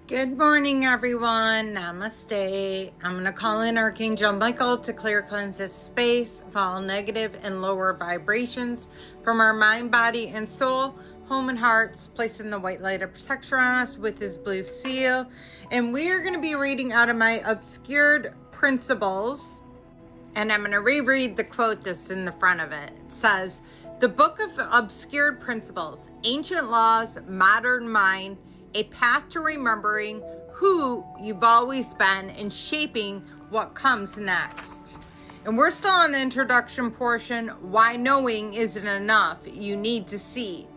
Good morning, everyone. Namaste. I'm going to call in Archangel Michael to clear, cleanse this space of all negative and lower vibrations from our mind, body, and soul, home and hearts, placing the white light of protection on us with his blue seal. And we are going to be reading out of my Obscured Principles. And I'm going to reread the quote that's in the front of it. It says, "The Book of Obscured Principles, Ancient Laws, Modern Mind, a path to remembering who you've always been and shaping what comes next." And we're still on the introduction portion. Why knowing isn't enough. You need to see.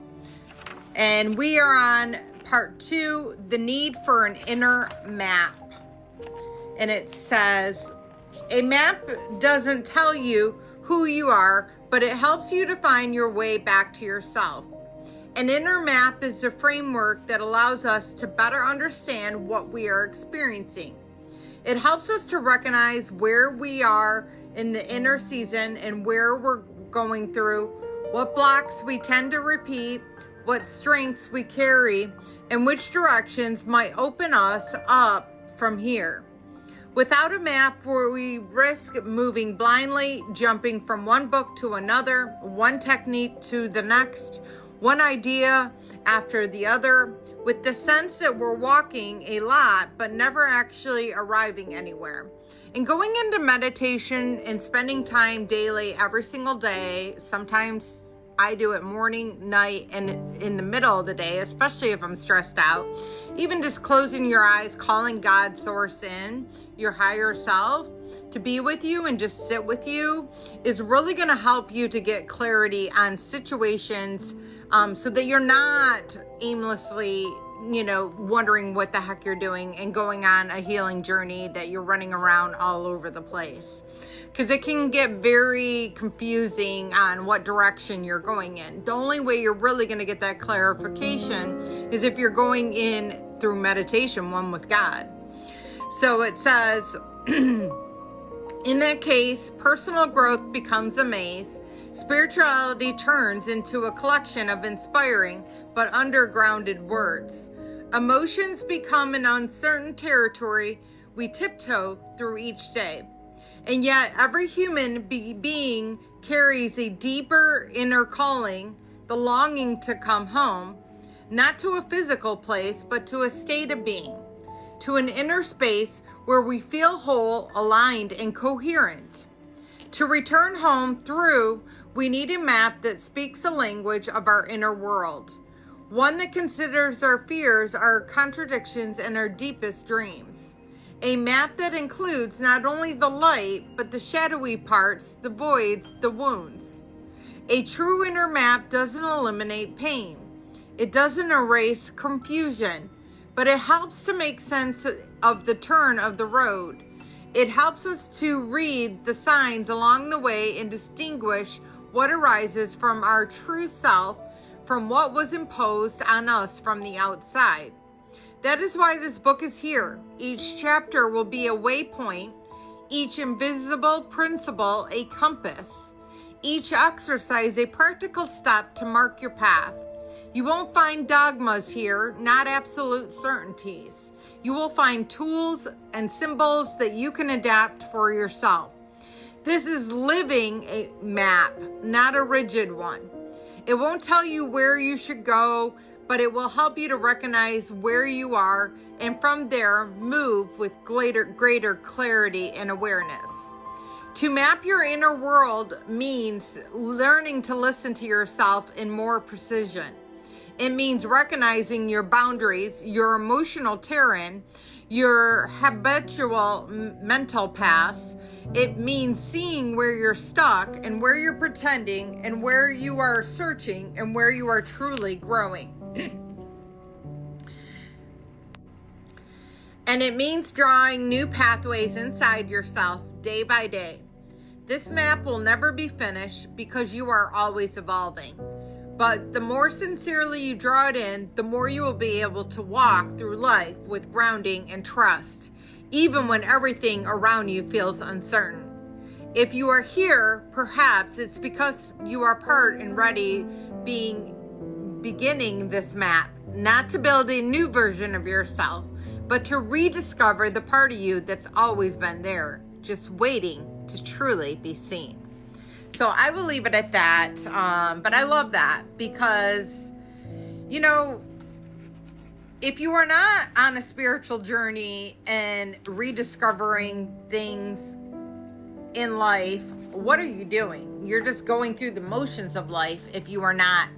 And we are on part 2, the need for an inner map. And it says, a map doesn't tell you who you are, but it helps you to find your way back to yourself. An inner map is a framework that allows us to better understand what we are experiencing. It helps us to recognize where we are in the inner season and where we're going through, what blocks we tend to repeat, what strengths we carry, and which directions might open us up from here. Without a map, we risk moving blindly, jumping from one book to another, one technique to the next, one idea after the other, with the sense that we're walking a lot, but never actually arriving anywhere. And going into meditation and spending time daily, every single day, sometimes I do it morning, night, and in the middle of the day, especially if I'm stressed out. Even just closing your eyes, calling God source in, your higher self, to be with you and just sit with you is really going to help you to get clarity on situations, so that you're not aimlessly, wondering what the heck you're doing and going on a healing journey that you're running around all over the place. Because it can get very confusing on what direction you're going in. The only way you're really going to get that clarification is if you're going in through meditation, one with God. So it says, in that case, personal growth becomes a maze. Spirituality turns into a collection of inspiring but undergrounded words. Emotions become an uncertain territory we tiptoe through each day. And yet every human being carries a deeper inner calling, the longing to come home, not to a physical place, but to a state of being, to an inner space where we feel whole, aligned, and coherent. To return home through, we need a map that speaks the language of our inner world, one that considers our fears, our contradictions, and our deepest dreams. A map that includes not only the light, but the shadowy parts, the voids, the wounds. A true inner map doesn't eliminate pain. It doesn't erase confusion, but it helps to make sense of the turn of the road. It helps us to read the signs along the way and distinguish what arises from our true self from what was imposed on us from the outside. That is why this book is here. Each chapter will be a waypoint, each invisible principle a compass, each exercise a practical step to mark your path. You won't find dogmas here, not absolute certainties. You will find tools and symbols that you can adapt for yourself. This is living a map, not a rigid one. It won't tell you where you should go, but it will help you to recognize where you are, and from there move with greater clarity and awareness. To map your inner world means learning to listen to yourself in more precision. It means recognizing your boundaries, your emotional terrain, your habitual mental paths. It means seeing where you're stuck and where you're pretending and where you are searching and where you are truly growing. And it means drawing new pathways inside yourself day by day. This map will never be finished because you are always evolving. But the more sincerely you draw it in, the more you will be able to walk through life with grounding and trust, even when everything around you feels uncertain. If you are here, perhaps it's because you are part and ready beginning this map not to build a new version of yourself, but to rediscover the part of you that's always been there, just waiting to truly be seen. So I will leave it at that. But I love that because, you know, if you are not on a spiritual journey and rediscovering things in life, what are you doing? You're just going through the motions of life if you are not,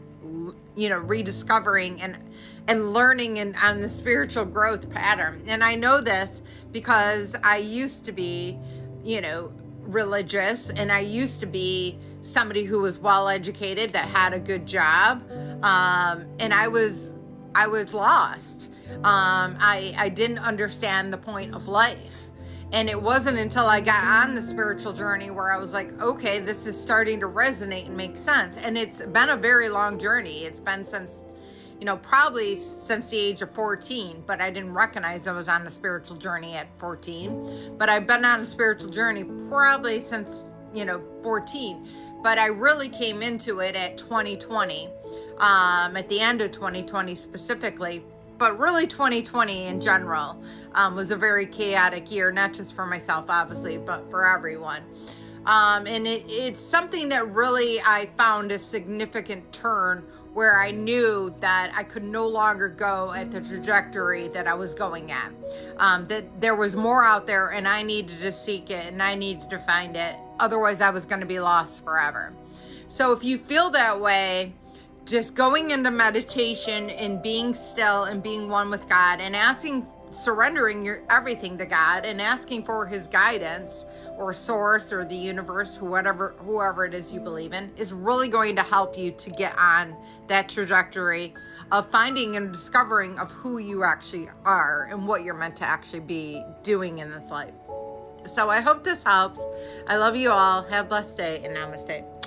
you know, rediscovering and learning and on the spiritual growth pattern. And I know this because I used to be, you know, religious, and I used to be somebody who was well educated, that had a good job, and I was lost. I didn't understand the point of life. And it wasn't until I got on the spiritual journey where I was like, okay, this is starting to resonate and make sense. And it's been a very long journey. It's been since, you know, probably since the age of 14, but I didn't recognize I was on a spiritual journey at 14. But I've been on a spiritual journey probably since, you know, 14. But I really came into it at 2020, at the end of 2020 specifically. But really 2020 in general was a very chaotic year, not just for myself, obviously, but for everyone. And it's something that really I found a significant turn where I knew that I could no longer go at the trajectory that I was going at. That there was more out there and I needed to seek it and I needed to find it. Otherwise, I was going to be lost forever. So if you feel that way, just going into meditation and being still and being one with God and surrendering your everything to God and asking for his guidance or source or the universe, whoever it is you believe in, is really going to help you to get on that trajectory of finding and discovering of who you actually are and what you're meant to actually be doing in this life. So I hope this helps. I love you all. Have a blessed day and namaste.